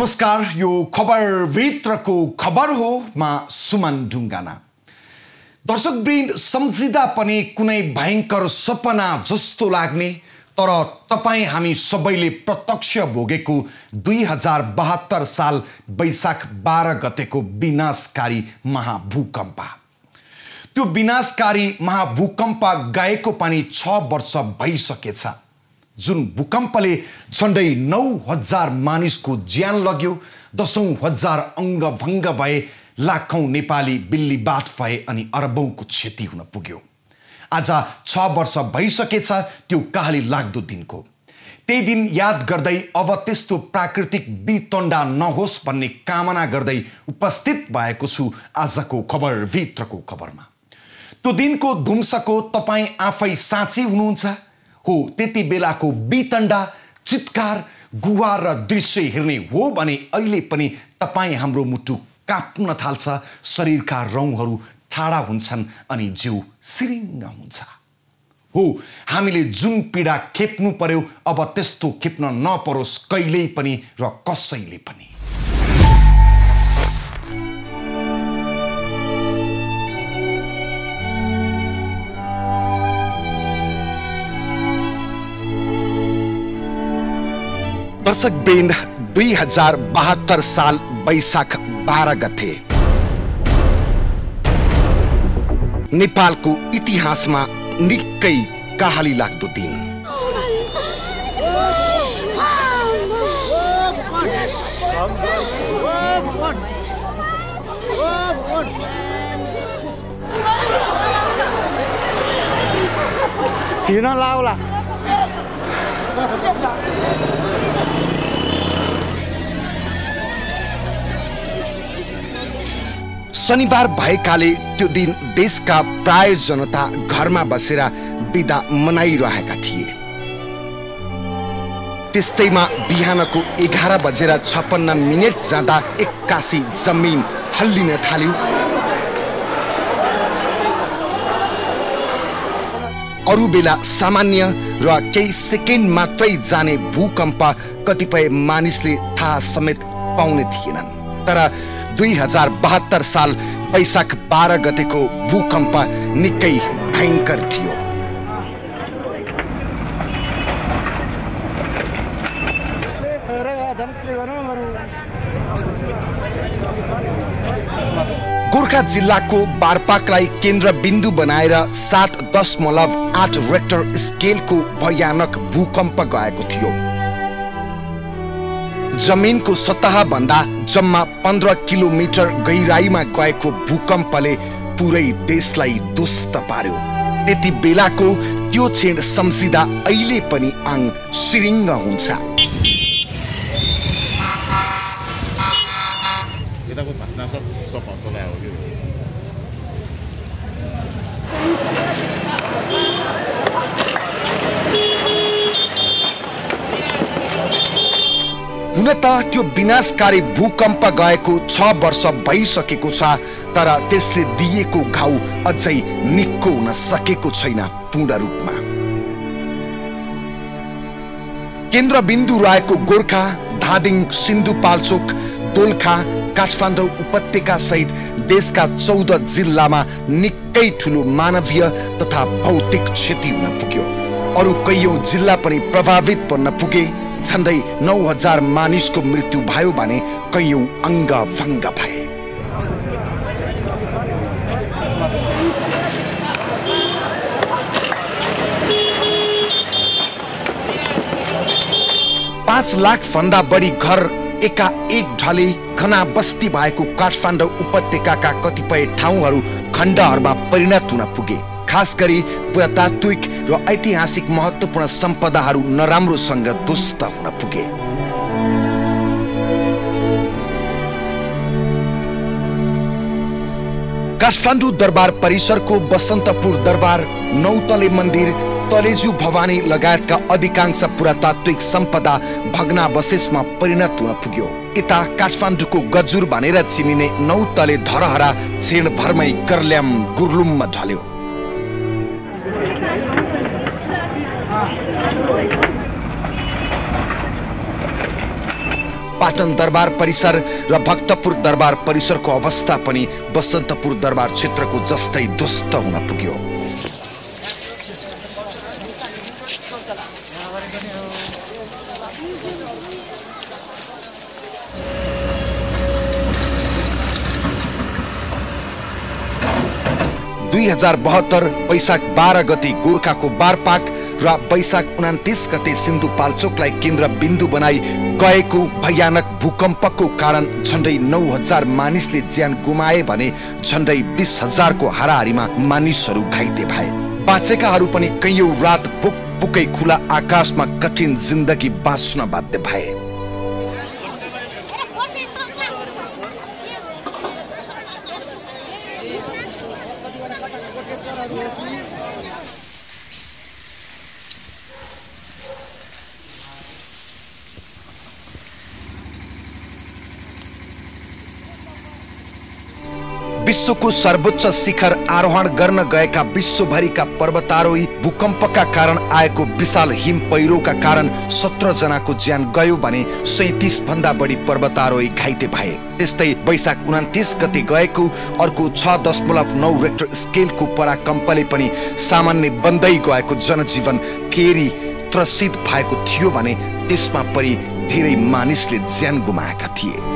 नमस्कार, यो खबर भित्रको खबर हो। म सुमन ढुङ्गाना। दर्शकवृन्द, सम्झिँदा पनि कुनै भयंकर सपना जस्तो लाग्ने तर तपाईं हामी सबैले प्रत्यक्ष भोगेको 2072 साल वैशाख 12 गतेको विनाशकारी महाभूकम्प। त्यो विनाशकारी महाभूकम्प गएको पनि 6 वर्ष भइसकेछ, जुन भूकम्पले झन्डै 9000 मानिसको ज्यान लग्यो, दशौं हजार अङ्गभङ्ग भए, लाखौं नेपाली बिल्लीबाठ भए अनि अरबौंको क्षति हुन पुग्यो। आज 6 वर्ष भइसकेछ त्यो काली लाग्दो दिनको। त्यही दिन याद गर्दै अब त्यस्तो प्राकृतिक वितण्डा नहोस् भन्ने कामना गर्दै उपस्थित भएको छु आजको खबर भित्रको खबरमा। त्यो दिनको धुम्सको तपाईं आफै साक्षी हुनुहुन्छ। हो, त्यति बेलाको वितण्डा, चित्कार, गुहार र दृश्य हेर्ने हो भने अहिले पनि तपाईं हाम्रो मुटु काप्न थाल्छ, शरीरका रौँहरू ठाडा हुन्छन् अनि जिउ सिरिङ्ग हुन्छ। हो, हामीले जुन पीडा खेप्नु पर्यो अब त्यस्तो खेप्न नपरोस् कहिल्यै पनि र कसैले पनि। दर्शकवृन्द, 2072 साल वैशाख 12 गते नेपालको इतिहासमा निकै कहाली लाग्दो दिन। हिँड्न लाउला। शनिबार भएकाले त्यो दिन देशका प्राय जनता घरमा बसेर बिदा मनाइरहेका थिए। त्यस्तैमा बिहानको 11:56 जाँदा एक्कासी जमिन हल्लिन थाल्यो। अरू बेला सामान्य र केही सेकेन्ड मात्रै जाने भूकम्प कतिपय मानिसले थाहा समेत पाउने थिएनन्, तर 2072 साल वैशाख 12 गतेको भूकम्प निकै भयंकर थियो। गोर्खा जिल्लाको बारपाकलाई केन्द्रबिन्दु बनाएर 7.8 रेक्टर स्केलको भयानक भूकम्प गएको थियो। जमिनको सतह भन्दा जम्मा 15 किलोमिटर गहिराईमा गएको भूकम्पले पुरै देशलाई ध्वस्त पार्यो। त्यति बेलाको त्यो क्षण सम्झिँदा अहिले पनि आङ सिरिङ्ग हुन्छ। हुन त त्यो विनाशकारी भूकम्प गएको 6 वर्ष भइसकेको छ, तर त्यसले दिएको घाउ अझै निको हुन सकेको छैन पूर्ण रूपमा। केन्द्रबिन्दु रहेको गोर्खा, धादिङ, सिन्धुपाल्चोक, दोलखा, काठमाडौँ उपत्यका सहित देशका 14 जिल्लामा निकै ठुलो मानवीय तथा भौतिक क्षति हुन पुग्यो। अरू कैयौं जिल्ला पनि प्रभावित बन्न पुगे। झन्डै 9000 मानिसको मृत्यु भयो भने कैयौं अङ्गभङ्ग भए। पाँच लाख भन्दा बढी घर एकाएक ढले। घना बस्ती भएको काठमाडौँ उपत्यकाका कतिपय ठाउँहरू खण्डहरूमा परिणत हुन पुगे। खास गरी पुरातात्विक र ऐतिहासिक महत्त्वपूर्ण सम्पदाहरू नराम्रोसँग ध्वस्त हुन पुगे। काठमाडौँ दरबार परिसरको बसन्तपुर दरबार, नौतले मन्दिर, तलेजु भवानी लगायतका अधिकांश पुरातात्विक सम्पदा भग्नावशेषमा परिणत हुन पुग्यो। यता काठमाडौँको गजुर भनेर चिनिने नौतले धरहरा क्षणभरमै गर्ल्याम गुर्लुममा ढल्यो। पाटन दरबार परिसर र भक्तपुर दरबार परिसरको अवस्था पनि बसन्तपुर दरबार क्षेत्रको जस्तै ध्वस्त हुन पुग्यो। वैशाख 12 गते गोर्खाको बारपाक र वैशाख 29 गते सिन्धुपाल्चोकलाई केन्द्र बिन्दु बनाई गएको भयानक भूकम्पको कारण झण्डै 9,000 मानिसले ज्यान गुमाए भने झण्डै 20,000 को हाराहारीमा मानिसहरू घाइते भए। बाँचेकाहरू पनि कैयौं रात पुकै खुला आकाशमा कठिन जिन्दगी बाँच्न बाध्य भए। विश्वको सर्वोच्च शिखर आरोहण गर्न गएका विश्वभरिका पर्वतारोही भूकम्पका कारण आएको विशाल हिम पहिरोका कारण 17 जनाको ज्यान गयो भने 37 भन्दा बढी पर्वतारोही घाइते भए। त्यस्तै वैशाख 29 गते गएको अर्को 6.9 रेक्टर स्केलको पराकम्पले पनि सामान्य बन्दै गएको जनजीवन फेरि त्रसित भएको थियो भने त्यसमा परि धेरै मानिसले ज्यान गुमाएका थिए।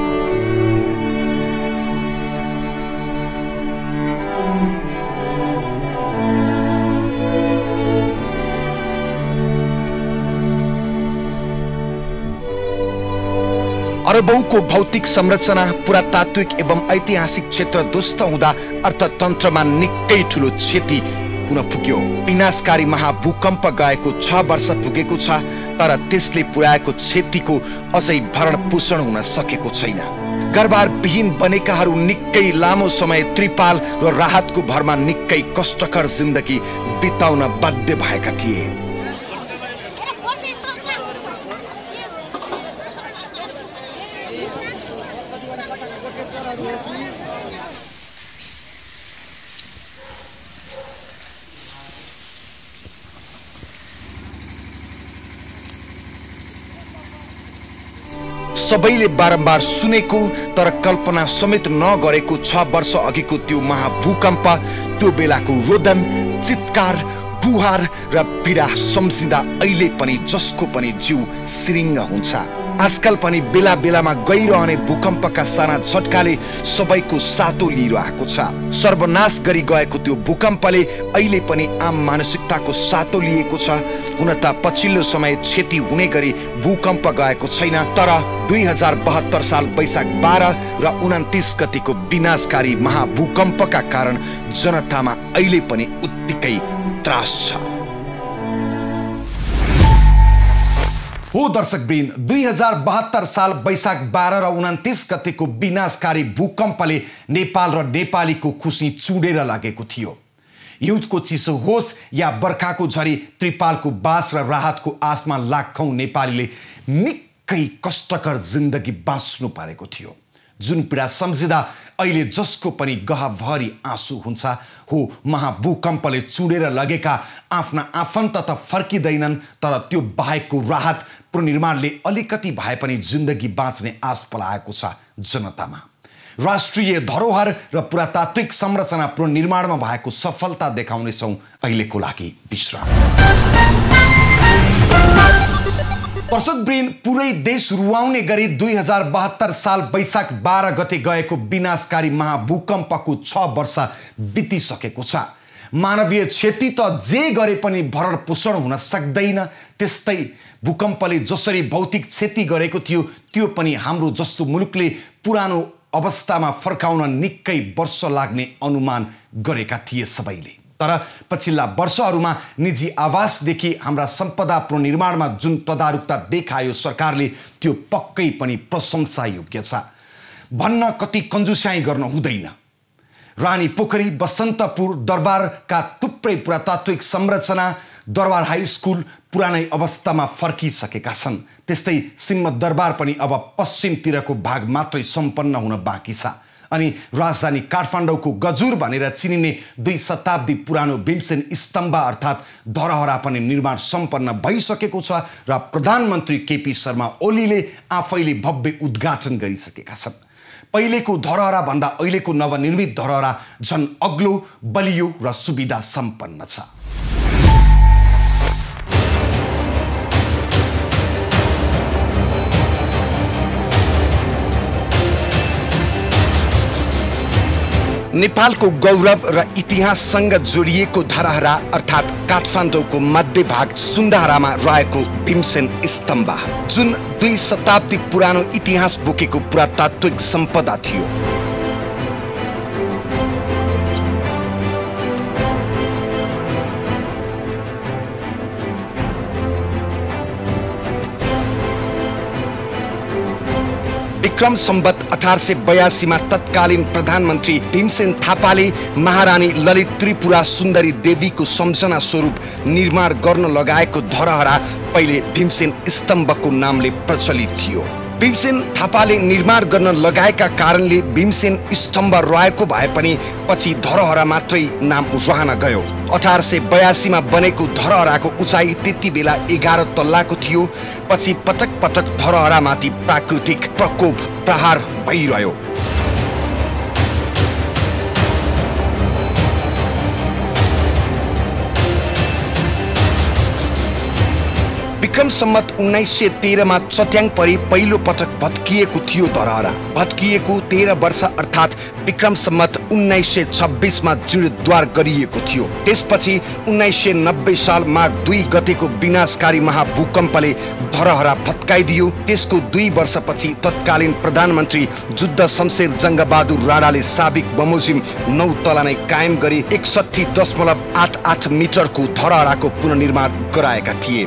अरबौंको भौतिक संरचना पुरातात्विक एवं ऐतिहासिक क्षेत्र ध्वस्त हुँदा अर्थतन्त्रमा निकै ठूलो क्षति हुन पुग्यो। विनाशकारी महाभूकम्प गएको 6 वर्ष पुगेको छ, तर त्यसले पुर्याएको क्षतिको अझै भरण पोषण हुन सकेको छैन। घरबार विहीन बनेकाहरू निकै लामो समय त्रिपाल र राहतको भरमा निकै कष्टकर जिन्दगी बिताउन बाध्य भएका थिए। सबैले बारम्बार सुनेको तर कल्पना समेत नगरेको 6 वर्ष अघिको त्यो महाभूकम्प, त्यो बेलाको रोदन, चित्कार, गुहार र पीडा सम्झिँदा अहिले पनि जसको पनि जिउ सिरिङ्ग हुन्छ। आजकल पनि बेला बेलामा गइरहने भूकम्पका साना झट्काले सबैको सातो लिइरहेको छ। सर्वनाश गरी गएको त्यो भूकम्पले अहिले पनि आम मानसिकताको सातो लिएको छ। हुन त पछिल्लो समय क्षति हुने गरी भूकम्प गएको छैन, तर 2072 साल वैशाख 12 र 29 गतिको विनाशकारी महाभूकम्पका कारण जनतामा अहिले पनि उत्तिकै त्रास छ। हो दर्शकवृन्द, 2072 साल वैशाख 12 र 29 गतेको विनाशकारी भूकम्पले नेपाल र नेपालीको खुसी चुडेर लागेको थियो। हिउँदको चिसो होस् या बर्खाको झरी त्रिपालको बास र राहतको आसमा लाखौं नेपालीले निकै कष्टकर जिन्दगी बाँच्नु परेको थियो। जुन पीडा सम्झिँदा अहिले जसको पनि गहभरि आँसु हुन्छ। हो महाभूकम्पले चुडेर लगेका आफ्ना आफन्त त फर्किँदैनन्, तर त्यो बाहेकको राहत पुनर्निर्माणले अलिकति भए पनि जिन्दगी बाँच्ने आश पलाएको छ जनतामा। राष्ट्रिय धरोहर र पुरातात्विक संरचना पुनर्निर्माणमा भएको सफलता देखाउनेछौँ। अहिलेको लागि विश्राम। दर्शकवृन्द, पुरै देश रुवाउने गरी 2072 साल वैशाख 12 गते गएको विनाशकारी महाभूकम्पको 6 वर्ष बितिसकेको छ। मानवीय क्षति त जे गरे पनि भरण पोषण हुन सक्दैन। त्यस्तै भूकम्पले जसरी भौतिक क्षति गरेको थियो त्यो पनि हाम्रो जस्तो मुलुकले पुरानो अवस्थामा फर्काउन निकै वर्ष लाग्ने अनुमान गरेका थिए सबैले। तर पछिल्ला वर्षहरूमा निजी आवासदेखि हाम्रा सम्पदा पुनर्निर्माणमा जुन तदारुकता देखायो सरकारले, त्यो पक्कै पनि प्रशंसा योग्य छ। भन्न कति कन्जुस्याइ गर्न हुँदैन। रानी पोखरी, बसन्तपुर दरबारका थुप्रै पुरातात्विक संरचना, दरबार हाई स्कुल पुरानै अवस्थामा फर्किसकेका छन्। त्यस्तै सिंह दरबार पनि अब पश्चिमतिरको भाग मात्रै सम्पन्न हुन बाँकी छ। अनि राजधानी काठमाडौँको गजुर भनेर चिनिने 2 शताब्दी पुरानो भीमसेन स्तम्भ अर्थात् धरहरा पनि निर्माण सम्पन्न भइसकेको छ र प्रधानमन्त्री केपी शर्मा ओलीले आफैले भव्य उद्घाटन गरिसकेका छन्। पहिलेको धरहरा भन्दा अहिलेको नवनिर्मित धरहरा झन् अग्लो, बलियो र सुविधा सम्पन्न छ। नेपालको गौरव र इतिहाससँग जोडिएको धरहरा अर्थात् काठमाडौँको मध्यभाग सुन्दारामा रहेको भीमसेन स्तम्भ जुन 2 शताब्दी पुरानो इतिहास बोकेको पुरातात्विक सम्पदा थियो। विक्रम सम्वत 1882 मा तत्कालीन प्रधानमन्त्री भीमसेन थापाले महारानी ललित त्रिपुरा सुन्दरी देवीको सम्झना स्वरूप निर्माण गर्न लगाएको धरहरा पहिले भीमसेन स्तम्भको नामले प्रचलित थियो। भीमसेन थापाले निर्माण गर्न लगाएका कारणले भीमसेन स्तम्भ रहेको भए पनि पछि धरहरा मात्रै नाम रहन गयो। 1882 मा बनेको धरहराको उचाइ त्यति बेला 11 तल्लाको थियो। पछि पटक पटक धरहरामाथि प्राकृतिक प्रकोप प्रहार भइरह्यो। विक्रम सम्वत 1913 मा चट्याङ परि पहिलो पटक भत्किएको थियो धरहरा। भत्किएको 13 वर्ष अर्थात् विक्रम सम्वत 1926 मा जीर्णोद्धार गरिएको थियो। त्यसपछि 1990 साल माघ 2 गतेको विनाशकारी महाभूकम्पले धरहरा भत्काइदियो। त्यसको 2 वर्षपछि तत्कालीन प्रधानमन्त्री जुद्ध शमशेर जङ्गबहादुर राणाले साबिक बमोजिम 9 तला नै कायम गरी 61.88 मिटरको धरहराको पुनर्निर्माण गराएका थिए।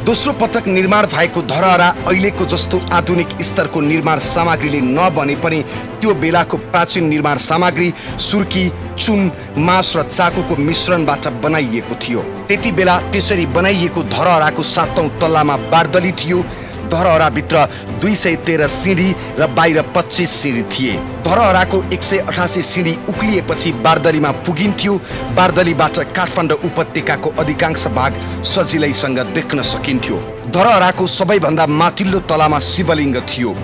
दोस्रो पटक निर्माण भएको धरहरा अहिलेको जस्तो आधुनिक स्तरको निर्माण सामग्रीले नबने पनि त्यो बेलाको प्राचीन निर्माण सामग्री सुर्की, चुन, मास र चाकुको मिश्रणबाट बनाइएको थियो। त्यति बेला त्यसरी बनाइएको धरहराको 7औं तल्लामा बारदली थियो। धरहराभित्र 213 सिँढी र बाहिर 25 सिँढी थिए। धरहराको 188 सिँढी उक्लिएपछि बारदलीमा पुगिन्थ्यो। बारदलीबाट काठमाडौँ उपत्यकाको अधिकांश भाग सजिलैसँग देख्न सकिन्थ्यो। धरहराको सबैभन्दा माथिल्लो तलामा शिवलिङ्ग थियो।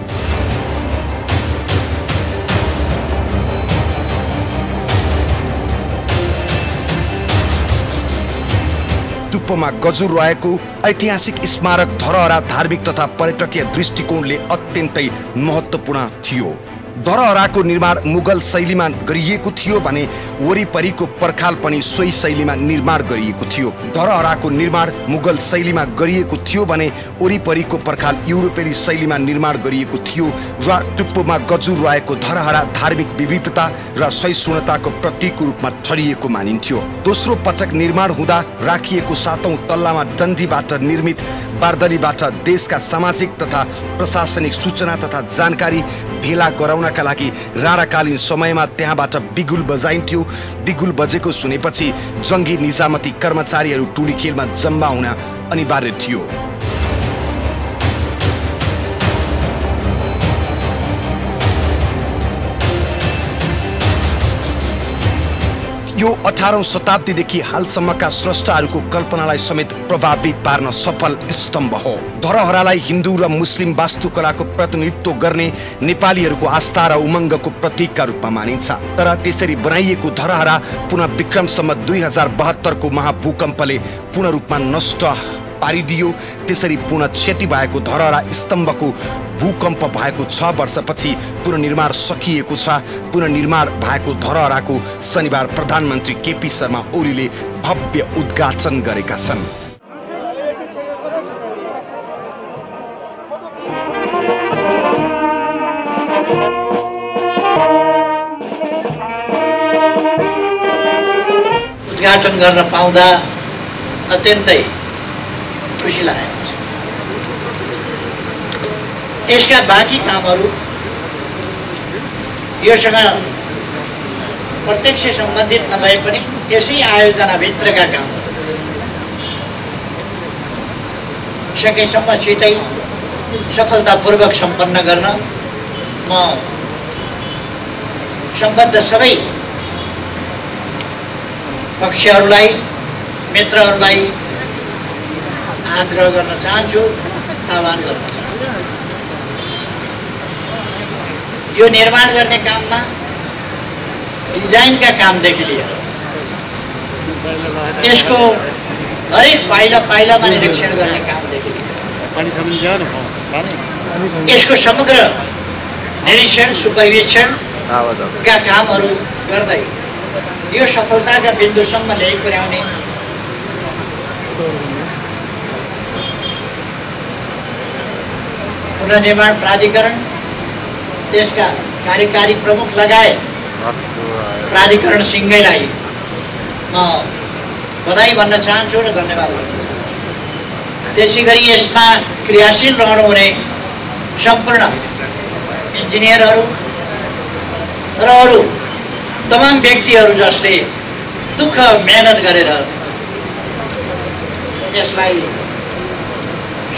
टुप्पोमा गजुर रहेको ऐतिहासिक स्मारक धरहरा धार्मिक तथा पर्यटकीय दृष्टिकोणले अत्यन्तै महत्त्वपूर्ण थियो। धरहराको निर्माण मुगल शैलीमा गरिएको थियो भने वरिपरिको पर्खाल पनि सोही शैलीमा निर्माण गरिएको थियो। धरहराको निर्माण मुगल शैलीमा गरिएको थियो भने वरिपरिको पर्खाल युरोपेली शैलीमा निर्माण गरिएको थियो र टुप्पोमा गजुर रहेको धरहरा धार्मिक विविधता र सहिष्णुताको प्रतीकको रूपमा ठहरिएको मानिन्थ्यो। दोस्रो पटक निर्माण हुँदा राखिएको 7औं तल्लामा डन्डीबाट निर्मित बारदलीबाट देशका सामाजिक तथा प्रशासनिक सूचना तथा जानकारी भेला गराउनका लागि राणाकालीन समयमा त्यहाँबाट बिगुल बजाइन्थ्यो। बिगुल बजेको सुनेपछि जङ्गी निजामती कर्मचारीहरू टोली खेलमा जम्मा हुन अनिवार्य थियो। यो 18औं शताब्दीदेखि हालसम्मका स्रष्टाहरूको कल्पनालाई समेत प्रभावित पार्न सफल स्तम्भ हो। धरहरालाई हिन्दू र मुस्लिम वास्तुकलाको प्रतिनिधित्व गर्ने नेपालीहरूको आस्था र उमङ्गको प्रतीकका रूपमा मानिन्छ। तर त्यसरी बनाइएको धरहरा पुनः विक्रम सम्वत 2072 को महाभूकम्पले पूर्ण रूपमा नष्ट पारिदियो। त्यसरी पुनः क्षति भएको धरहरा स्तम्भको भूकम्प भएको 6 वर्षपछि पुनर्निर्माण सकिएको छ। पुनर्निर्माण भएको धरहराको शनिबार प्रधानमन्त्री केपी शर्मा ओलीले भव्य उद्घाटन गरेका छन्। उद्घाटन गर्न पाउँदा अत्यन्तै खुसी लागेको छ। यसका बाँकी कामहरू योसँग प्रत्यक्ष सम्बन्धित नभए पनि त्यसै आयोजनाभित्रका कामहरू सकेसम्म छिटै सफलतापूर्वक सम्पन्न गर्न म सम्बद्ध सबै पक्षहरूलाई मित्रहरूलाई आग्रह गर्न चाहन्छु, आह्वान गर्न चाहन्छु। यो निर्माण गर्ने काममा डिजाइनका कामदेखि लिएर यसको हरेक पाइला पाइलामा निरीक्षण गर्ने कामदेखि लिएर यसको समग्र निरीक्षण सुपरिवेक्षणका कामहरू गर्दै यो सफलताका बिन्दुसम्म ल्याइ पुर्याउने पुनर्निर्माण प्राधिकरण, त्यसका कार्यकारी प्रमुख लगायत प्राधिकरणसँगैलाई म बधाई भन्न चाहन्छु र धन्यवाद भन्न चाहन्छु। त्यसै गरी यसमा क्रियाशील रहनुहुने सम्पूर्ण इन्जिनियरहरू र अरू तमाम व्यक्तिहरू जसले दुःख मेहनत गरेर यसलाई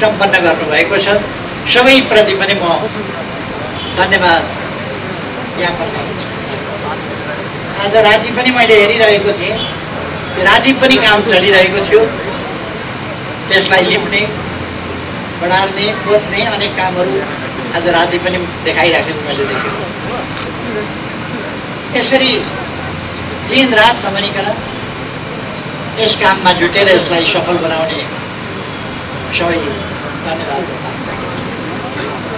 सम्पन्न गर्नुभएको छ, सबैप्रति पनि म धन्यवाद ज्ञापन गर्न चाहन्छु। आज राति पनि मैले हेरिरहेको थिएँ, राति पनि काम चलिरहेको थियो। त्यसलाई लिप्ने, बढार्ने, पोत्ने अनेक कामहरू आज राति पनि देखाइराखेको मैले देखेको। यसरी दिन रात नभनिकन यस काममा जुटेर यसलाई सफल बनाउने सबै धन्यवाद।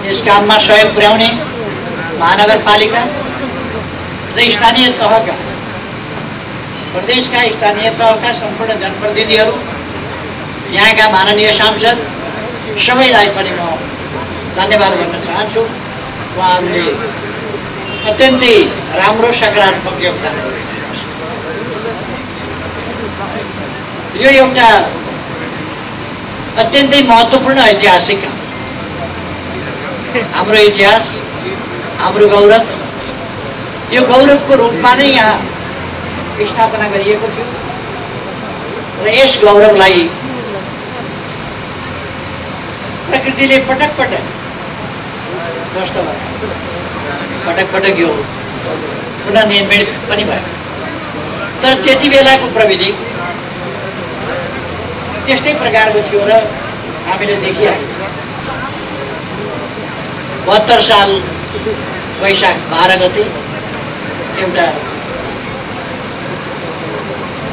यस काममा सहयोग पुर्याउने महानगरपालिका र स्थानीय तहका, प्रदेशका स्थानीय तहका सम्पूर्ण जनप्रतिनिधिहरू, यहाँका माननीय सांसद सबैलाई पनि म धन्यवाद भन्न चाहन्छु। उहाँहरूले अत्यन्तै राम्रो सकारात्मक योगदान गर्नुभएको छ। यो एउटा अत्यन्तै महत्त्वपूर्ण ऐतिहासिक काम, हाम्रो इतिहास, हाम्रो गौरव, यो गौरवको रूपमा नै यहाँ स्थापना गरिएको थियो र यस गौरवलाई प्रकृतिले पटक पटक ध्वस्त भयो, पटक पटक यो पुनर्निर्मित पनि भयो। तर त्यति बेलाको प्रविधि त्यस्तै प्रकारको थियो र हामीले देखिहाल्यौँ। 72 साल वैशाख 12 गते एउटा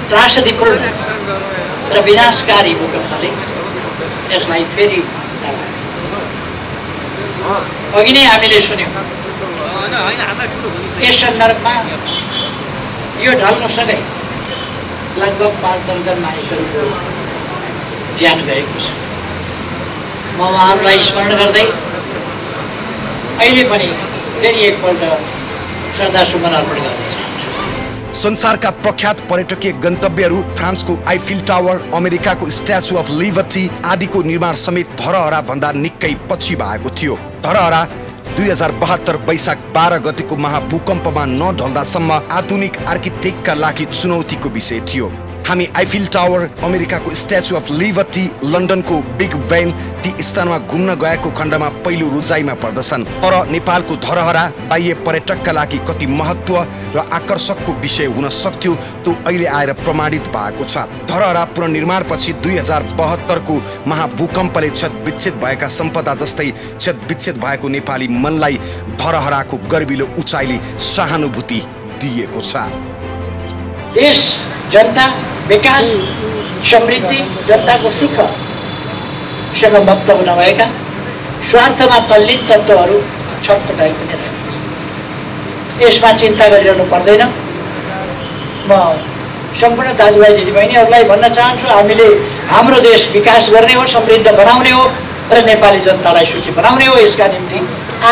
त्रासदीपूर्ण र विनाशकारी भूकम्पले यसलाई फेरि अघि नै हामीले सुन्यौँ। यस सन्दर्भमा यो ढल्नसँगै लगभग 5 दर्जन मानिसहरूको ज्यान गएको छ। म उहाँहरूलाई स्मरण गर्दै अहिले पनि फेरि एकपल्ट श्रद्धासुमन अर्पण गर्न चाहन्छु। संसारका प्रख्यात पर्यटकीय गन्तव्यहरू फ्रान्सको आइफिल टावर, अमेरिकाको स्ट्याचु अफ लिबर्टी आदिको निर्माण समेत धरहरा भन्दा निकै पछि भएको थियो। धरहरा 2072 वैशाख 12 गतेको महाभूकम्पमा नढल्दासम्म आधुनिक आर्किटेक्टका लागि चुनौतीको विषय थियो। हामी आइफिल टावर, अमेरिकाको स्ट्याचु अफ लिबर्टी, लन्डनको बिग बेन ती स्थानमा घुम्न गएको खण्डमा पहिलो रुचाइमा पर्दछन्। तर नेपालको धरहरा बाह्य पर्यटकका लागि कति महत्त्व र आकर्षकको विषय हुन सक्थ्यो त्यो अहिले आएर प्रमाणित भएको छ। धरहरा पुनर्निर्माणपछि 2072 को महाभूकम्पले क्षतविच्छेद भएका सम्पदा जस्तै क्षतविच्छेद भएको नेपाली मनलाई धरहराको गर्विलो उचाइले सहानुभूति दिएको छ। देश, जनता, विकास, समृद्धि, जनताको सुखसँग वक्तव्य नभएका स्वार्थमा तल्लीन तत्त्वहरू छटपटाइ पनि रहेको छ। यसमा चिन्ता गरिरहनु पर्दैन। म सम्पूर्ण दाजुभाइ दिदीबहिनीहरूलाई भन्न चाहन्छु, हामीले हाम्रो देश विकास गर्ने हो, समृद्ध बनाउने हो र नेपाली जनतालाई सुखी बनाउने हो। यसका निम्ति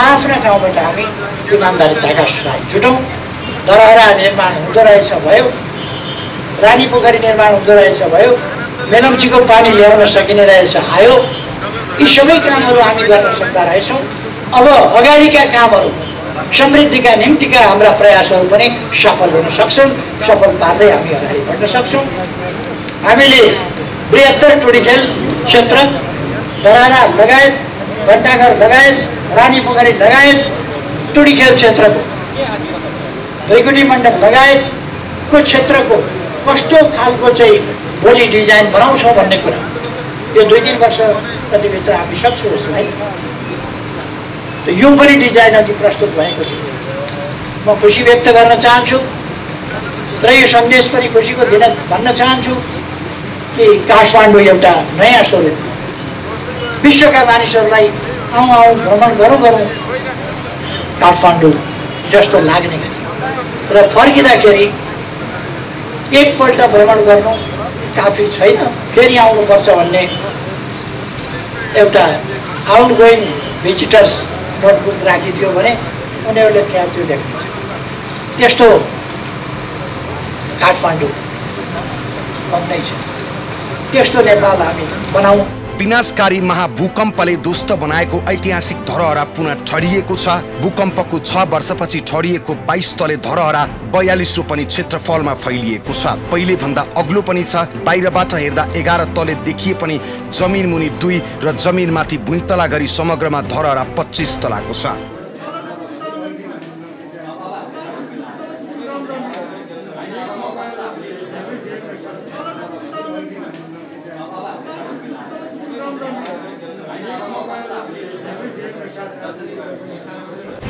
आफ्ना ठाउँबाट हामी इमान्दारिताका साथ जुटौँ। धरहरा निर्माण हुँदो रहेछ भयो, रानी पोखरी निर्माण हुँदो रहेछ भयो, मेलम्चीको पानी ल्याउन सकिने रहेछ आयो। यी सबै कामहरू हामी गर्न सक्दा रहेछौँ। अब अगाडिका कामहरू, समृद्धिका निम्तिका हाम्रा प्रयासहरू पनि सफल हुन सक्छन्। सफल पार्दै हामी अगाडि बढ्न सक्छौँ। हामीले बृहत्तर टोडी खेल क्षेत्र धरारा लगायत, घण्टाघर लगायत, रानी पोखरी लगायत, टुडी खेल क्षेत्रको, भैगुडी मण्डप लगायतको क्षेत्रको कस्तो खालको चाहिँ भोलि डिजाइन बनाउँछौँ भन्ने कुरा यो 2-3 वर्ष कतिभित्र हामी सक्छौँ यसलाई। यो पनि डिजाइन अघि प्रस्तुत भएको थियो। म खुसी व्यक्त गर्न चाहन्छु र यो सन्देश पनि खुसीको दिन भन्न चाहन्छु कि काठमाडौँ एउटा नयाँ स्वरूप विश्वका मानिसहरूलाई आउँ भ्रमण गरौँ काठमाडौँ जस्तो लाग्ने गरी र फर्किँदाखेरि एकपल्ट भ्रमण गर्नु काफी छैन, फेरि आउनुपर्छ भन्ने एउटा आउटगोइङ भिजिटर्स नोटबुक राखिदियो भने उनीहरूले त्यहाँ त्यो देख्नुहुन्छ। त्यस्तो काठमाडौँ बन्दैछ, त्यस्तो नेपाल हामी बनाउँ। विनाशकारी महाभूकम्पले ध्वस्त बनाएको ऐतिहासिक धरोहरा पुनः ठडिएको छ। भूकम्पको 6 वर्षपछि ठडिएको 22 तले धरोहरा 42 रोपनी क्षेत्रफलमा फैलिएको छ। पहिले भन्दा अग्लो पनि छ। बाहिरबाट हेर्दा 11 तले देखिए पनि जमिन मुनि 2 र जमिनमाथि भुइँतला गरी समग्रमा धरोहरा 25 तलाको छ।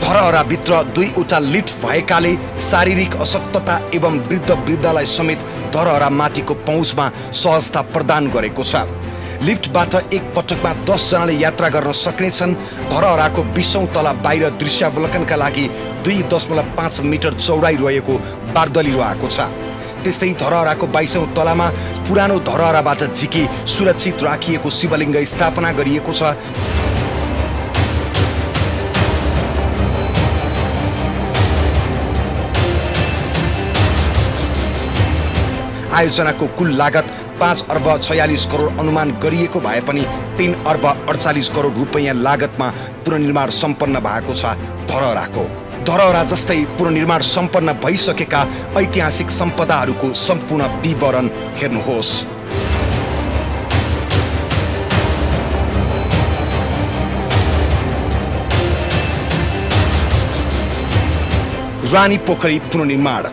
धरोहराभित्र 2वटा लिफ्ट भएकाले शारीरिक अशक्तता एवं वृद्ध वृद्धलाई समेत धरोहरा माथिको पहुँचमा सहजता प्रदान गरेको छ। लिफ्टबाट एक पटकमा 10 जनाले यात्रा गर्न सक्नेछन्। धरोहराको 20औं तला बाहिर दृश्यावलोकनका लागि 2.5 मिटर चौडाइ रहेको बारदली रहेको छ। त्यस्तै धरोहराको 22औं तलामा पुरानो धरोहराबाट झिकी सुरक्षित राखिएको शिवलिङ्ग स्थापना गरिएको छ। आयोजनाको कुल लागत 5 अर्ब 46 करोड अनुमान गरिएको भए पनि 3 अर्ब 48 करोड रुपैयाँ लागतमा पुनर्निर्माण सम्पन्न भएको छ। धरोहरा जस्तै पुनर्निर्माण सम्पन्न भइसकेका ऐतिहासिक सम्पदाहरूको सम्पूर्ण विवरण हेर्नुहोस्। रानी पोखरी पुनर्निर्माण।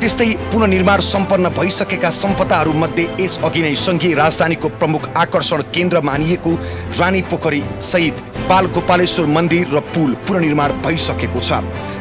त्यस्तै पुनर्निर्माण सम्पन्न भइसकेका सम्पदाहरूमध्ये यसअघि नै सङ्घीय राजधानीको प्रमुख आकर्षण केन्द्र मानिएको रानी पोखरी सहित बालगोपालेश्वर मन्दिर र पुल पुनर्निर्माण भइसकेको छ।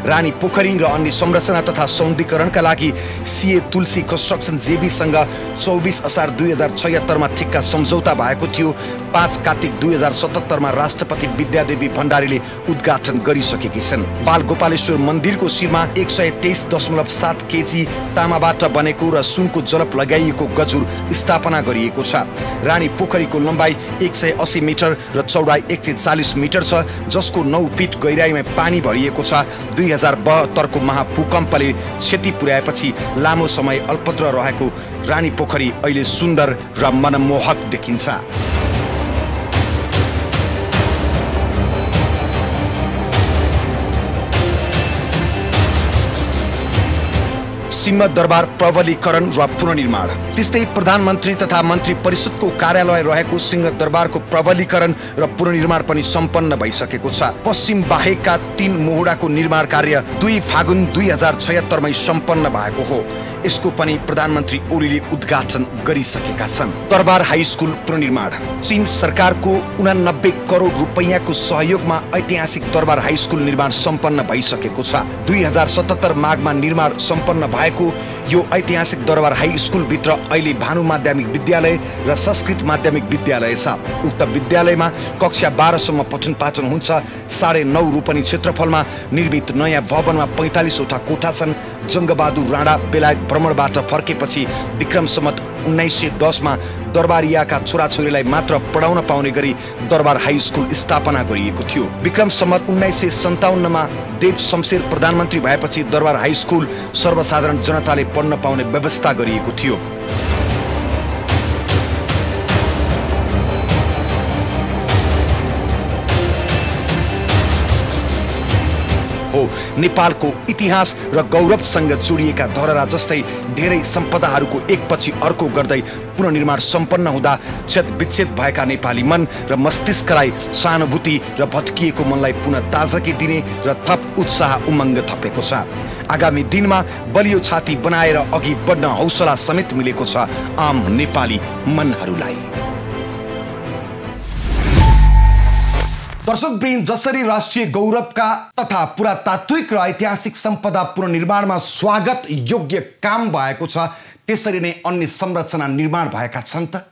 रानी पोखरी र अन्य संरचना तथा सौन्दर्यीकरणका लागि सीए तुलसी कन्स्ट्रक्सन जेबीसँग 24 असार 2076 मा ठिक्का सम्झौता भएको थियो। 5 कार्तिक 2077 मा राष्ट्रपति विद्यादेवी भण्डारीले उद्घाटन गरिसकेकी छन्। बालगोपालेश्वर मन्दिरको शिरमा 123.7 केजी तामाबाट बनेको र सुनको जलप लगाइएको गजुर स्थापना गरिएको छ। रानी पोखरीको लम्बाइ 180 मिटर र चौडाइ 140 मिटर छ, जसको 9 फिट गहिराइमा पानी भरिएको छ। 2072 को महाभूकम्पले क्षति पुर्याएपछि लामो समय अल्पत्र रहेको रानी पोखरी अहिले सुन्दर र मनमोहक देखिन्छ। सिंहदरबार प्रबलीकरण र पुनर्निर्माण। त्यस्तै प्रधानमन्त्री तथा मन्त्री परिषदको कार्यालय रहेको सिंहदरबारको प्रबलीकरण र पुनर्निर्माण पनि सम्पन्न भइसकेको छ। पश्चिम बाहेकका 3 मोहडाको निर्माण कार्य 2 फागुन 2076 मै सम्पन्न भएको हो। यसको पनि प्रधानमन्त्री ओलीले उद्घाटन गरिसकेका छन्। दरबार हाई स्कुल पुनर्निर्माण। चीन सरकारको 89 करोड रुपैयाँको सहयोगमा ऐतिहासिक दरबार हाई स्कुल निर्माण सम्पन्न भइसकेको छ। 2077 माघमा निर्माण सम्पन्न भएको यो ऐतिहासिक दरबार हाई स्कुल भित्र अहिले भानु माध्यमिक विद्यालय र संस्कृत माध्यमिक विद्यालय छ। उक्त विद्यालयमा कक्षा 12 सम्म पठन पाठन हुन्छ। 9.5 रोपनी क्षेत्रफलमा निर्मित नयाँ भवनमा 45 वटा कोठा छन्। जङ्गबहादुर राणा बेलायत भ्रमणबाट फर्केपछि विक्रम सम्वत 1910 मा दरबारियाका छोराछोरीलाई मात्र पढाउन पाउने गरी दरबार हाई स्कुल स्थापना गरिएको थियो। विक्रम सम्वत 1957 मा देव शमशेर प्रधानमन्त्री भएपछि दरबार हाई स्कुल सर्वसाधारण जनताले पढ्न पाउने व्यवस्था गरिएको थियो। नेपालको इतिहास र गौरवसँग जोडिएका धरहरा जस्तै धेरै सम्पदाहरूको एकपछि अर्को गर्दै पुनर्निर्माण सम्पन्न हुँदा क्षतविच्छेद भएका नेपाली मन र मस्तिष्कलाई सहानुभूति र भत्किएको मनलाई पुनः ताजगी दिने र थप उत्साह उमङ्ग थपेको छ। आगामी दिनमा बलियो छाती बनाएर अघि बढ्न हौसला समेत मिलेको छ आम नेपाली मनहरूलाई। दर्शकवृन्द, जसरी राष्ट्रिय गौरवका तथा पुरातात्विक र ऐतिहासिक सम्पदा पुनर्निर्माणमा स्वागत योग्य काम भएको छ, त्यसरी नै अन्य संरचना निर्माण भएका छन् त?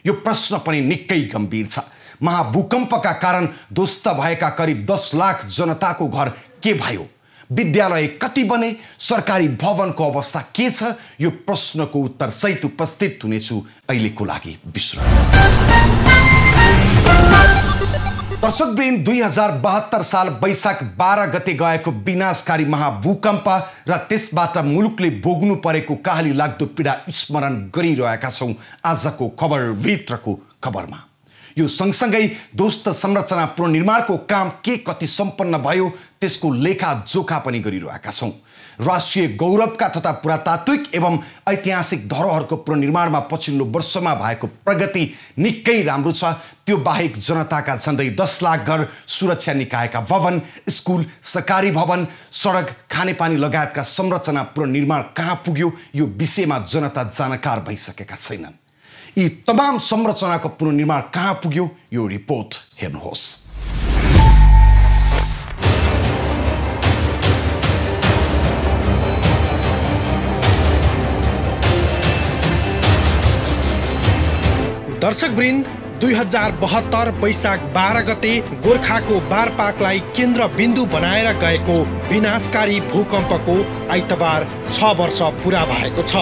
यो प्रश्न पनि निकै गम्भीर छ। महाभूकम्पका कारण ध्वस्त भएका करिब 10 लाख जनताको घर के भयो? विद्यालय कति बने? सरकारी भवनको अवस्था के छ? यो प्रश्नको उत्तर सहित उपस्थित हुनेछु अहिलेको लागि विश्राम। दर्शकवृन्द, 2072 साल वैशाख 12 गते गएको विनाशकारी महाभूकम्प र त्यसबाट मुलुकले भोग्नु परेको काहली लाग्दो पीडा स्मरण गरिरहेका छौँ आजको खबरभित्रको खबरमा। यो सँगसँगै ध्वस्त संरचना पुनर्निर्माणको काम के कति सम्पन्न भयो त्यसको लेखाजोखा पनि गरिरहेका छौँ। राष्ट्रिय गौरवका तथा पुरातात्विक एवं ऐतिहासिक धरोहरको पुनर्निर्माणमा पछिल्लो वर्षमा भएको प्रगति निकै राम्रो छ। त्यो बाहेक जनताका झन्डै 10 लाख घर, सुरक्षा निकायका भवन, स्कुल, सरकारी भवन, सडक, खानेपानी लगायतका संरचना पुनर्निर्माण कहाँ पुग्यो यो विषयमा जनता जानकार भइसकेका छैनन्। यी तमाम संरचनाको पुनर्निर्माण कहाँ पुग्यो यो रिपोर्ट हेर्नुहोस्। दर्शकवृन्द, 2072 वैशाख 12 गते गोर्खाको बारपाकलाई केन्द्र बिन्दु बनाएर गएको विनाशकारी भूकम्पको आइतबार 6 वर्ष पुरा भएको छ।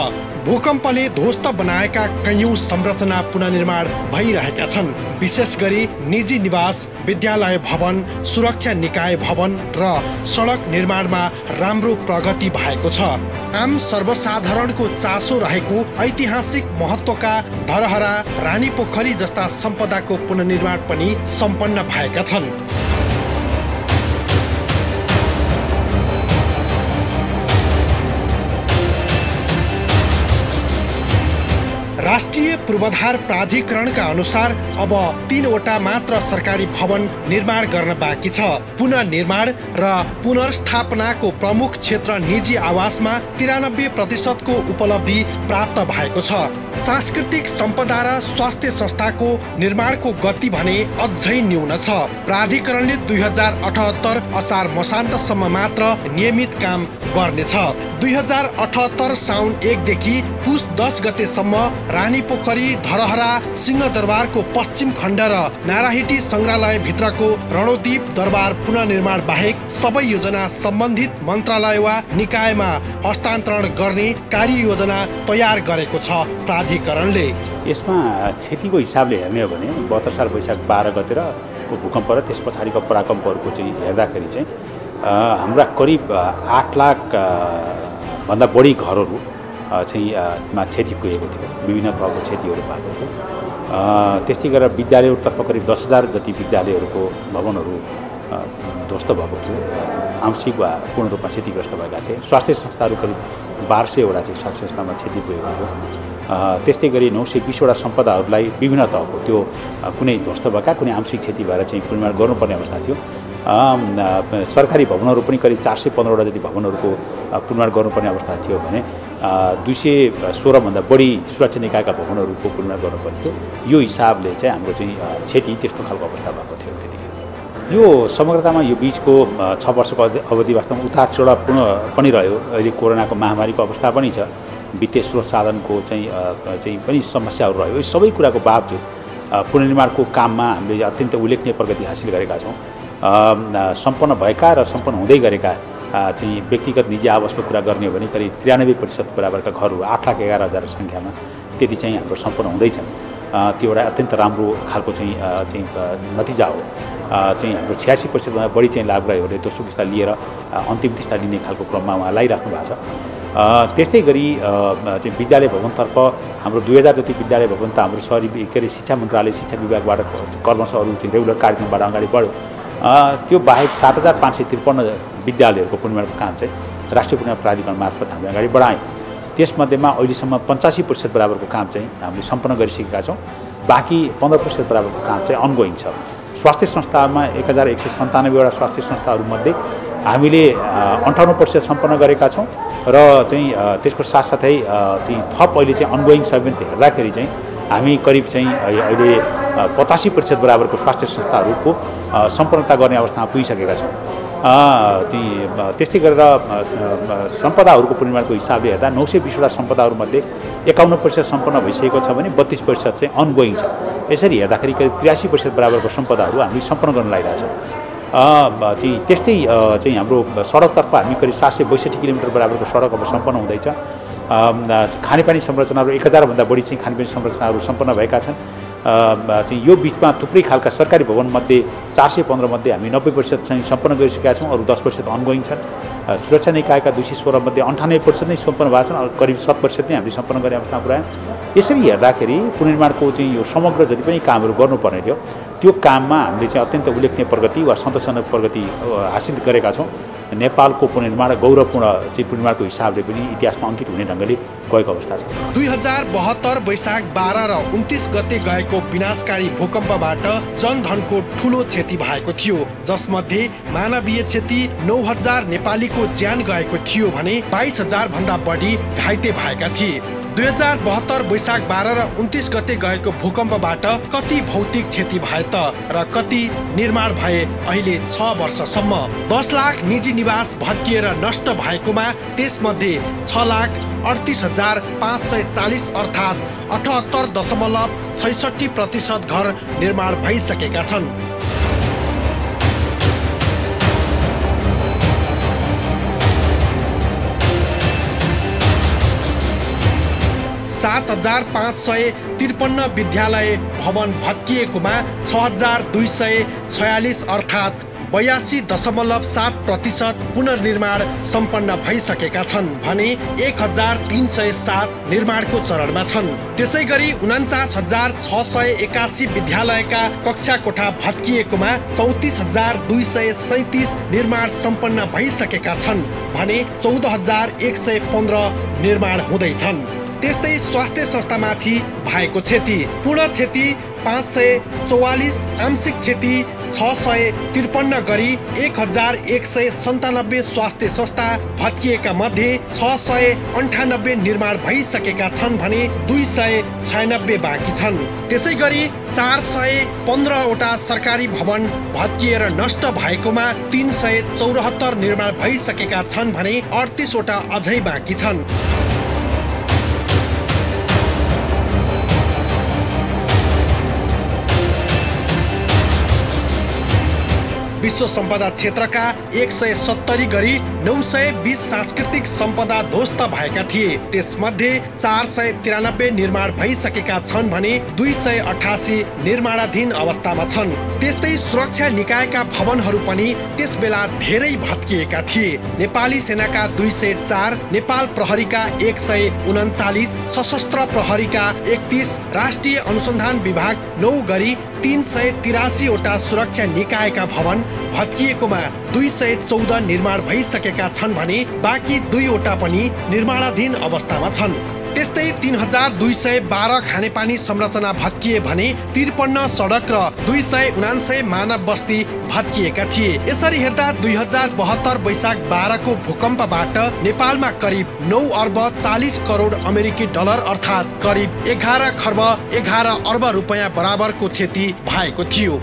भूकम्पले ध्वस्त बनाएका कैयौं संरचना पुनर्निर्माण भइरहेका छन्। विशेष गरी निजी निवास, विद्यालय भवन, सुरक्षा निकाय भवन र सडक निर्माणमा राम्रो प्रगति भएको छ। आम सर्वसाधारणको चासो रहेको ऐतिहासिक महत्त्वका धरहरा, रानीपोखरी जस्ता सम्पदाको पुनर्निर्माण पनि सम्पन्न भएका छन्। राष्ट्रिय पूर्वाधार प्राधिकरणका अनुसार अब 3वटा मात्र सरकारी भवन निर्माण गर्न बाँकी छ। पुनर्निर्माण र पुनर्स्थापनाको प्रमुख क्षेत्र निजी आवासमा 93% को उपलब्धि प्राप्त भएको छ। सांस्कृतिक सम्पदा र स्वास्थ्य संस्थाको निर्माणको गति भने अझै न्यून छ। प्राधिकरणले 2078 असार मसान्तसम्म मात्र नियमित काम गर्नेछ। 2078 साउन 1 देखि पुस 10 गतेसम्म रानीपोखरी, धरहरा, सिंहदरबारको पश्चिम खण्ड र नाराहिटी संग्रहालय भित्रको रणोदीप दरबार पुनर्निर्माण बाहेक सबै योजना सम्बन्धित मन्त्रालय वा निकायमा हस्तान्तरण गर्ने कार्ययोजना तयार गरेको छ प्राधिकरणले। यसमा क्षतिको हिसाबले हेर्ने हो भने 72 साल वैशाख 12 गते र भूकम्प र त्यस पछाडिको पराकम्पहरूको चाहिँ हेर्दाखेरि चाहिँ हाम्रा करिब 8 लाख भन्दा बढी घरहरू चाहिँ मा क्षति पुगेको थियो। विभिन्न थरको क्षतिहरू भएको थियो। त्यस्तै गरेर विद्यालयहरूतर्फ करिब 10,000 जति विद्यालयहरूको भवनहरू ध्वस्त भएको थियो, आंशिक वा पूर्ण रूपमा क्षतिग्रस्त भएका थिए। स्वास्थ्य संस्थाहरू करिब 1200वटा चाहिँ स्वास्थ्य संस्थामा क्षति पुगेको थियो। त्यस्तै गरी 920वटा सम्पदाहरूलाई विभिन्न तहको त्यो कुनै ध्वस्त भएका, कुनै आंशिक क्षति भएर चाहिँ पुनर्निर्माण गर्नुपर्ने अवस्था थियो। सरकारी भवनहरू पनि करिब 415वटा जति भवनहरूको पुनर्निर्माण गर्नुपर्ने अवस्था थियो भने 216 भन्दा बढी सुरक्षा निकायका भवनहरूको पुनर्निर्माण गर्नुपर्ने थियो। यो हिसाबले चाहिँ हाम्रो चाहिँ क्षति त्यस्तो खालको अवस्था भएको थियो त्यतिखेर। यो समग्रतामा यो बीचको 6 वर्षको अवधि वास्तवमा उतार चढाव पनि रह्यो। अहिले कोरोनाको महामारीको अवस्था पनि छ, वित्तीय स्रोत साधनको चाहिँ पनि समस्याहरू रह्यो। यो सबै कुराको बावजुद पुनर्निर्माणको काममा हामीले अत्यन्त उल्लेखनीय प्रगति हासिल गरेका छौँ। सम्पन्न भएका र सम्पन्न हुँदै गरेका चाहिँ व्यक्तिगत निजी आवासको कुरा गर्ने हो भने करिब 93% बराबरका घरहरू 8,11,000 सङ्ख्यामा त्यति चाहिँ हाम्रो सम्पन्न हुँदैछन्। त्यो एउटा अत्यन्त राम्रो खालको चाहिँ नतिजा हो। चाहिँ हाम्रो 86% भन्दा बढी चाहिँ लाभग्राहीहरूले दोस्रो किस्ता लिएर अन्तिम किस्ता लिने खालको क्रममा उहाँ लगाइराख्नु भएको छ। त्यस्तै गरी चाहिँ विद्यालय भवनतर्फ हाम्रो 2000 जति विद्यालय भवन त हाम्रो शहरी के अरे शिक्षा मन्त्रालय शिक्षा विभागबाट क्रमशः अरू चाहिँ रेगुलर कार्यक्रमबाट अगाडि बढ्यो। त्यो बाहेक 7553 विद्यालयहरूको पुनर्निर्माणको काम चाहिँ राष्ट्रिय पुनर्निर्माण प्राधिकरण मार्फत हामीले अगाडि बढायौँ। त्यसमध्येमा अहिलेसम्म 85% बराबरको काम चाहिँ हामीले सम्पन्न गरिसकेका छौँ। बाँकी 15% बराबरको काम चाहिँ अनगोइङ छ। स्वास्थ्य संस्थामा 1197वटा स्वास्थ्य संस्थाहरूमध्ये हामीले 58% सम्पन्न गरेका छौँ र चाहिँ त्यसको साथसाथै ती थप अहिले चाहिँ अनगोइङ सबै हेर्दाखेरि चाहिँ हामी करिब चाहिँ अहिले 85% बराबरको स्वास्थ्य संस्थाहरूको सम्पन्नता गर्ने अवस्थामा पुगिसकेका छौँ। त्यस्तै गरेर सम्पदाहरूको पुनर्निर्माणको हिसाबले हेर्दा 920वटा सम्पदाहरूमध्ये 51% सम्पन्न भइसकेको छ भने 32% चाहिँ अनगोइङ छ। यसरी हेर्दाखेरि करिब 83% बराबरको सम्पदाहरू हामी सम्पन्न गर्न लागिरहेछौँ। त्यस्तै चाहिँ हाम्रो सडकतर्फ हामी करिब 762 किलोमिटर बराबरको सडक अब सम्पन्न हुँदैछ। खानेपानी संरचनाहरू 1000भन्दा बढी चाहिँ खानेपानी संरचनाहरू सम्पन्न भएका छन्। चाहिँ यो बिचमा थुप्रै खालका सरकारी भवनमध्ये 415 मध्ये हामी 90% चाहिँ सम्पन्न गरिसकेका छौँ, अरू 10% अनगोइङ छन्। सुरक्षा निकायका 216 मध्ये 98% नै सम्पन्न भएको छन्, करिब 7% नै हामीले सम्पन्न गर्ने अवस्थामा पुर्यायौँ। यसरी हेर्दाखेरि पुनर्निर्माणको चाहिँ यो समग्र जति पनि कामहरू गर्नुपर्ने थियो त्यो काममा हामीले चाहिँ अत्यन्त उल्लेखनीय प्रगति वा सन्तोषजनक प्रगति हासिल गरेका छौँ। नेपालको पुनर्निर्माण गौरवपूर्ण चाहिँ पुनर्निर्माणको हिसाबले पनि इतिहासमा अङ्कित हुने ढङ्गले गएको अवस्था छ। 2072 वैशाख 12 र 29 गते गएको विनाशकारी भूकम्पबाट जनधनको ठूलो क्षति भएको थियो, जसमध्ये मानवीय क्षति 9000 नेपालीको ज्यान गएको थियो भने 22000 भन्दा बढी घाइते भएका थिए। 2072 वैशाख 12 र 29 गते गएको भूकम्पबाट कति भौतिक क्षति भए त र कति निर्माण भए अहिले 6 वर्षसम्म? 10 लाख निजी निवास भत्किएर नष्ट भएकोमा त्यसमध्ये 6,38,540 अर्थात् 78.66% घर निर्माण भइसकेका छन्। 7,553 विद्यालय भवन भत्किएकोमा 6,246 अर्थात् 82.7% पुनर्निर्माण सम्पन्न भइसकेका छन् भने 1,307 निर्माणको चरणमा छन्। त्यसै गरी 49,681 विद्यालयका कक्षा कोठा भत्किएकोमा 34,237 निर्माण सम्पन्न भइसकेका छन् भने 14,115 निर्माण हुँदैछन्। त्यस्तै स्वास्थ्य संस्थामाथि भएको क्षति पूर्ण क्षति 544, आंशिक क्षति 653 गरी 1,197 स्वास्थ्य संस्था भत्किएका मध्ये 698 निर्माण भइसकेका छन् भने 296 बाँकी छन्। त्यसै गरी 415वटा सरकारी भवन भत्किएर नष्ट भएकोमा 374 निर्माण भइसकेका छन् भने 38वटा अझै बाँकी छन्। विश्व सम्पदा क्षेत्रका 170 गरी 920 सांस्कृतिक सम्पदा ध्वस्त भएका थिए। त्यसमध्ये 493 निर्माण भइसकेका छन् भने 288 निर्माणाधीन अवस्थामा छन्। त्यस्तै सुरक्षा निकायका भवनहरू पनि त्यसबेला धेरै भत्किएका थिए। नेपाली सेनाका 204, नेपाल प्रहरीका 139, सशस्त्र प्रहरीका 31, राष्ट्रिय अनुसन्धान विभाग 9 गरी 383वटा सुरक्षा निकायका भवन भत्किएकोमा 214 निर्माण भइसकेका छन् भने बाँकी 2वटा पनि निर्माणाधीन अवस्थामा छन्। त्यस्तै 3,212 खानेपानी संरचना भत्किए भने 53 सडक र 279 मानव बस्ती भत्किएका थिए। यसरी हेर्दा 2072 वैशाख 12 को भूकम्पबाट नेपालमा करिब 9 अर्ब 40 करोड अमेरिकी डलर अर्थात् करिब 11 खर्ब 11 अर्ब रुपैयाँ बराबरको क्षति भएको थियो।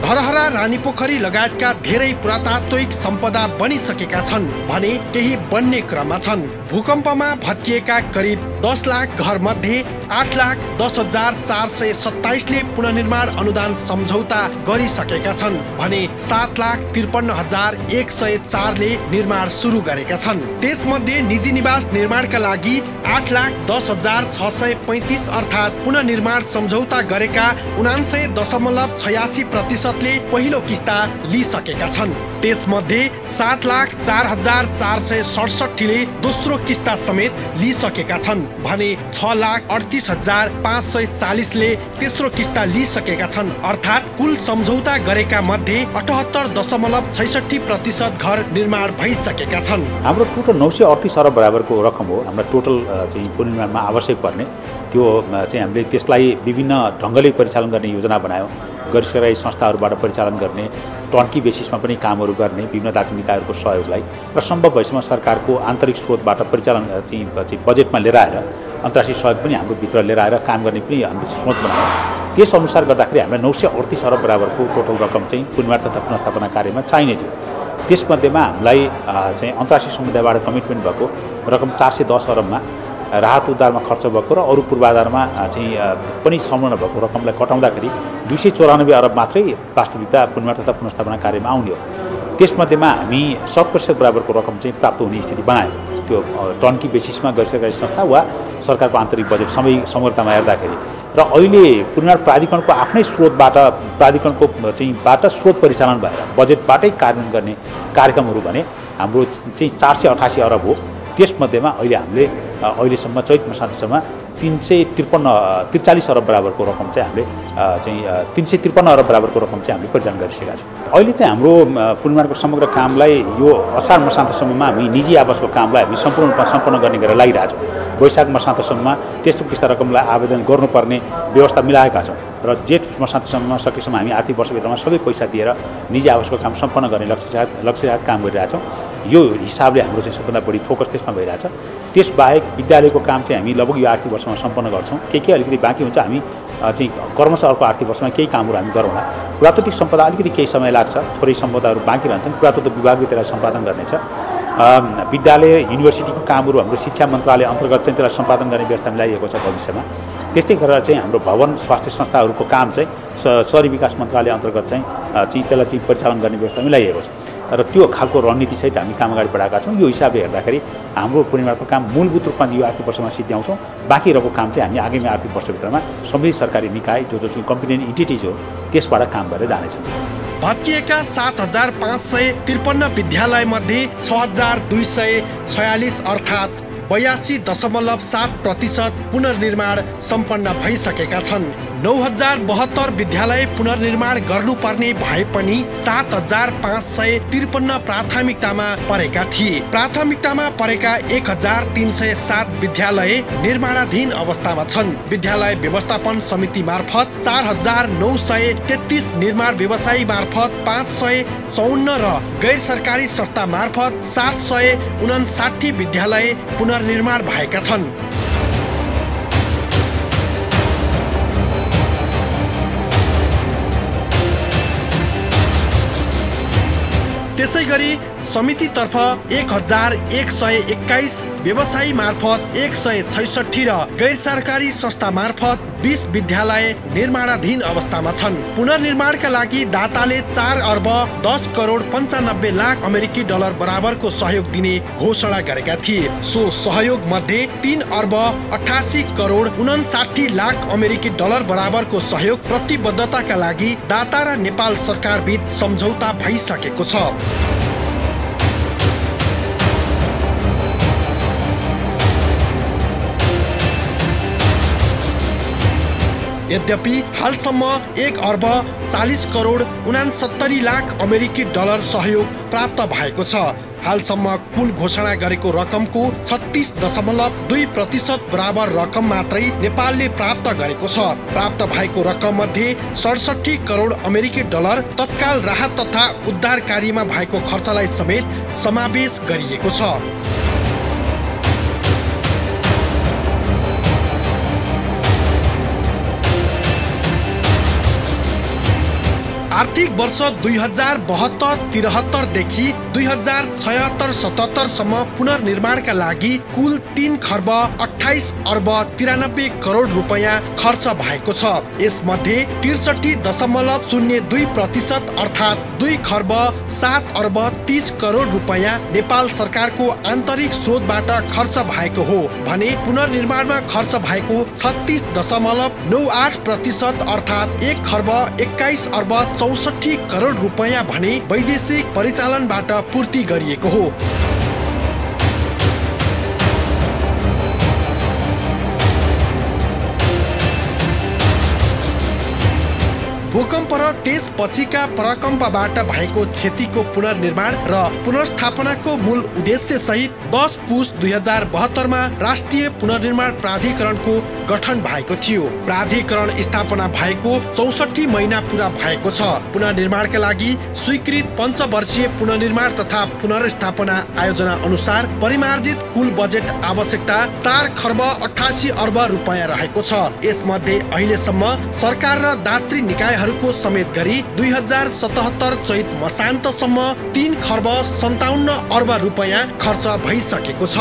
धरहरा, रानीपोखरी लगायतका धेरै पुरातात्विक सम्पदा बनिसकेका छन् भने केही बन्ने क्रममा छन्। भूकम्पमा भत्किएका करिब 10 लाख घर मध्ये 8,10,427 ले पुनर्निर्माण अनुदान सम्झौता गरिसकेका छन् भने 7,53,104 ले निर्माण सुरु गरेका छन्। त्यसमध्ये निजी निवास निर्माणका लागि 8,10,635 अर्थात् पुनर्निर्माण सम्झौता गरेका 79.86% ले पहिलो किस्ता लिइसकेका छन्। त्यसमध्ये 7,04,467ले दोस्रो किस्ता समेत लिइसकेका छन् भने 6,38,540ले तेस्रो किस्ता लिइसकेका छन्। अर्थात् कुल सम्झौता गरेका मध्ये 78.66% घर निर्माण भइसकेका छन्। हाम्रो टोटल 938 अरब बराबरको रकम हो हाम्रो टोटल चाहिँ पुनर्निर्माणमा आवश्यक पर्ने। त्यो चाहिँ हामीले त्यसलाई विभिन्न ढङ्गले परिचालन गर्ने योजना बनायौँ। गैर-सरकारी संस्थाहरूबाट परिचालन गर्ने, टर्की बेसिसमा पनि कामहरू गर्ने, विभिन्न दार्जिलिङ निकायहरूको सहयोगलाई र सम्भव भएसम्म सरकारको आन्तरिक स्रोतबाट परिचालन चाहिँ बजेटमा लिएर आएर अन्तर्राष्ट्रिय सहयोग पनि हाम्रो भित्र लिएर आएर काम गर्ने पनि हामीले सोच बनायौँ। त्यस अनुसार गर्दाखेरि हामीलाई 938 अरब बराबरको टोटल रकम चाहिँ पुनर्निर्माण तथा पुनर्स्थापना कार्यमा चाहिने थियो। त्यसमध्येमा हामीलाई चाहिँ अन्तर्राष्ट्रिय समुदायबाट कमिटमेन्ट भएको रकम 410 अरबमा राहत उद्धारमा खर्च भएको र अरू पूर्वाधारमा चाहिँ पनि संलग्न भएको रकमलाई कटाउँदाखेरि 294 अरब मात्रै वास्तविकता पुनर्निर्माण तथा पुनर्स्थापना कार्यमा आउने हो। त्यसमध्येमा हामी 100% बराबरको रकम चाहिँ प्राप्त हुने स्थिति बनायौँ। त्यो टर्की बेसिसमा गैर-सरकारी संस्था वा सरकारको आन्तरिक बजेट समग्रतामा हेर्दाखेरि र अहिले पुनर्निर्माण प्राधिकरणको आफ्नै स्रोतबाट बाट स्रोत परिचालन भएर बजेटबाटै कार्यान्वयन गर्ने कार्यक्रमहरू भने हाम्रो चाहिँ 488 अरब हो। त्यसमध्येमा अहिले हामीले अहिलेसम्म चैत मसान्तसम्म 43 अरब बराबरको रकम चाहिँ हामीले 353 अरब बराबरको रकम चाहिँ हामीले परिचालन गरिसकेका छौँ। अहिले चाहिँ हाम्रो पुनर्निर्माणको समग्र कामलाई यो असार मसान्तसम्ममा हामी निजी आवासको कामलाई हामी सम्पूर्ण रूपमा सम्पन्न गर्ने गरेर लागिरहेछौँ। वैशाख मसान्तसम्ममा तेस्रो किस्ता रकमलाई आवेदन गर्नुपर्ने व्यवस्था मिलाएका छौँ र जेठ मसान्तसम्म सकेसम्म हामी आर्थिक वर्षभित्रमा सबै पैसा दिएर निजी आवासको काम सम्पन्न गर्ने लक्ष्यसाथ काम गरिरहेछौँ। यो हिसाबले हाम्रो चाहिँ सबभन्दा बढी फोकस त्यसमा भइरहेछ। त्यसबाहेक विद्यालयको काम चाहिँ हामी लगभग यो आर्थिक वर्षमा सम्पन्न गर्छौँ। के अलिकति बाँकी हुन्छ हामी चाहिँ क्रमशः अर्को आर्थिक वर्षमा केही कामहरू हामी गरौँला। पुरातात्विक सम्पदा अलिकति केही समय लाग्छ, थोरै सम्पदाहरू बाँकी रहन्छन्, पुरातत्व विभागले त्यसलाई सम्पादन गर्नेछ। विद्यालय युनिभर्सिटीको कामहरू हाम्रो शिक्षा मन्त्रालय अन्तर्गत चाहिँ त्यसलाई सम्पादन गर्ने व्यवस्था मिलाइएको छ भविष्यमा। त्यस्तै गरेर चाहिँ हाम्रो भवन स्वास्थ्य संस्थाहरूको काम चाहिँ शहरी विकास मन्त्रालय अन्तर्गत चाहिँ त्यसलाई चाहिँ परिचालन गर्ने व्यवस्था मिलाइएको छ र त्यो खालको रणनीतिसहित हामी काम अगाडि बढाएका छौँ। यो हिसाबले हेर्दाखेरि हाम्रो पुनर्निर्माणको काम मूलभूत रूपमा यो आर्थिक वर्षमा सिद्ध्याउँछौँ। बाँकी रहेको काम चाहिँ हामी आगामी आर्थिक वर्षभित्रमा सबै सरकारी निकाय जो चाहिँ कम्पिटेन्ट इन्टिटिज हो त्यसबाट काम गरेर जानेछौँ। भत्किएका 7,553 विद्यालयमध्ये 6,246 अर्थात् 82.7% पुनर्निर्माण सम्पन्न भइसकेका छन्। 9,072 विद्यालय पुनर्निर्माण गर्नुपर्ने भए पनि 7,553 प्राथमिकतामा परेका थिए। प्राथमिकतामा परेका 1,307 विद्यालय निर्माणाधीन अवस्थामा छन्। विद्यालय व्यवस्थापन समिति मार्फत 4,933 निर्माण व्यवसायी मार्फत 554 र गैर सरकारी संस्था मार्फत 759 विद्यालय पुनर्निर्माण भएका छन्। त्यसैगरी समितितर्फ 1,121 व्यवसायी मार्फत 166 र गैर सरकारी संस्था मार्फत 20 विद्यालय निर्माणाधीन अवस्थामा छन्। पुनर्निर्माणका लागि दाताले 4 अर्ब 10 करोड 95 लाख अमेरिकी डलर बराबरको सहयोग दिने घोषणा गरेका थिए। सो सहयोग मध्ये 3 अर्ब 88 करोड 59 लाख अमेरिकी डलर बराबरको सहयोग प्रतिबद्धताका लागि दाता र नेपाल सरकार बीच सम्झौता भइसकेको छ। यद्यपि हालसम्म 1 अर्ब 40 करोड 69 लाख अमेरिकी डलर सहयोग प्राप्त भएको छ। हालसम्म कुल घोषणा गरेको रकमको 36.2% बराबर रकम मात्रै नेपालले प्राप्त गरेको छ। प्राप्त भएको रकम मध्ये 67 करोड अमेरिकी डलर तत्काल राहत तथा उद्धार कार्यमा भएको खर्चलाई समेत समावेश गरिएको छ। आर्थिक वर्ष 2072-73 देखि 2076-77 सम्म पुनर्निर्माणका लागि कुल 3 खर्ब 28 अर्ब 93 करोड रुपैयाँ खर्च भएको छ। यसमध्ये 63.02% अर्थात् 2 खर्ब 7 अर्ब 30 करोड रुपैयाँ नेपाल सरकारको आन्तरिक स्रोतबाट खर्च भएको हो भने पुनर्निर्माणमा खर्च भएको 36.98% अर्थात् 1 खर्ब 21 अर्ब 64 करोड रुपैयाँ भने वैदेशिक परिचालनबाट पूर्ति गरिएको हो। भूकम्प र त्यसपछिका प्रकम्पबाट भएको क्षतिको पुनर्निर्माण र पुनर्स्थापनाको मूल उद्देश्य सहित 10 पुस 2072 मा राष्ट्रिय पुनर्निर्माण प्राधिकरणको गठन भएको थियो। प्राधिकरण स्थापना भएको 64 महिना पूरा भएको छ। पुनर्निर्माणका लागि स्वीकृत पञ्चवर्षीय पुनर्निर्माण तथा पुनर्स्थापना आयोजना अनुसार परिमार्जित कुल बजेट आवश्यकता 4 खर्ब 88 अर्ब रुपैयाँ रहेको छ। यसमध्ये अहिलेसम्म सरकार र दात्री निकायहरूको समेत गरी 2077 चैत मसान्तसम्म 3 खर्ब 57 अर्ब रुपैयाँ खर्च भइसकेको छ।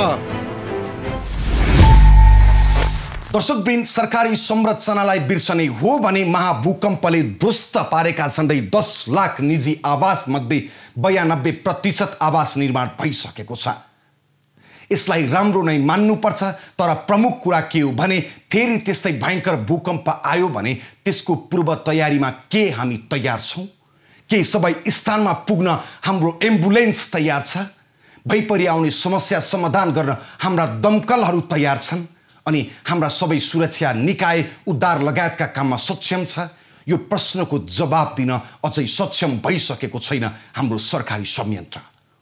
दर्शकवृन्द, सरकारी संरचनालाई बिर्सने हो भने महाभूकम्पले ध्वस्त पारेका झण्डै 10 लाख निजी आवास मध्ये 92% आवास निर्माण भइसकेको छ। यसलाई राम्रो नै मान्नुपर्छ, तर प्रमुख कुरा के हो भने फेरि त्यस्तै भयंकर भूकम्प आयो भने त्यसको पूर्व तयारीमा के हामी तयार छौं? के सबै स्थानमा पुग्न हाम्रो एम्बुलेन्स तयार छ? भइपरि आउने समस्या समाधान गर्न हाम्रा दमकलहरू तयार छन्? अनि हाम्रा सबै सुरक्षा निकाय उद्धार लगायतका काममा सक्षम छ? यो प्रश्नको जवाफ दिन अझै सक्षम भइसकेको छैन हाम्रो सरकारी संयन्त्र।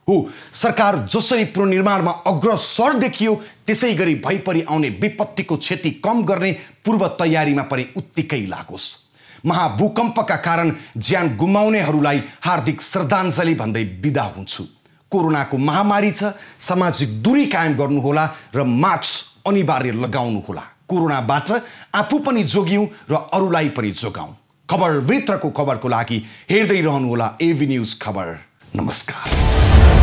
हो, सरकार जसरी पुनर्निर्माणमा अग्रसर देखियो त्यसै गरी भइपरि आउने विपत्तिको क्षति कम गर्ने पूर्व तयारीमा पनि उत्तिकै लागोस्। महाभूकम्पका कारण ज्यान गुमाउनेहरूलाई हार्दिक श्रद्धाञ्जली भन्दै बिदा हुन्छु। कोरोनाको महामारी छ, सामाजिक दूरी कायम गर्नुहोला र मास्क अनिवार्य लगाउनुहोला। कोरोनाबाट आफू पनि जोगियौं र अरूलाई पनि जोगाउँ। खबर भित्रको खबरको लागि हेर्दै रहनुहोला एभी न्यूज खबर। नमस्कार।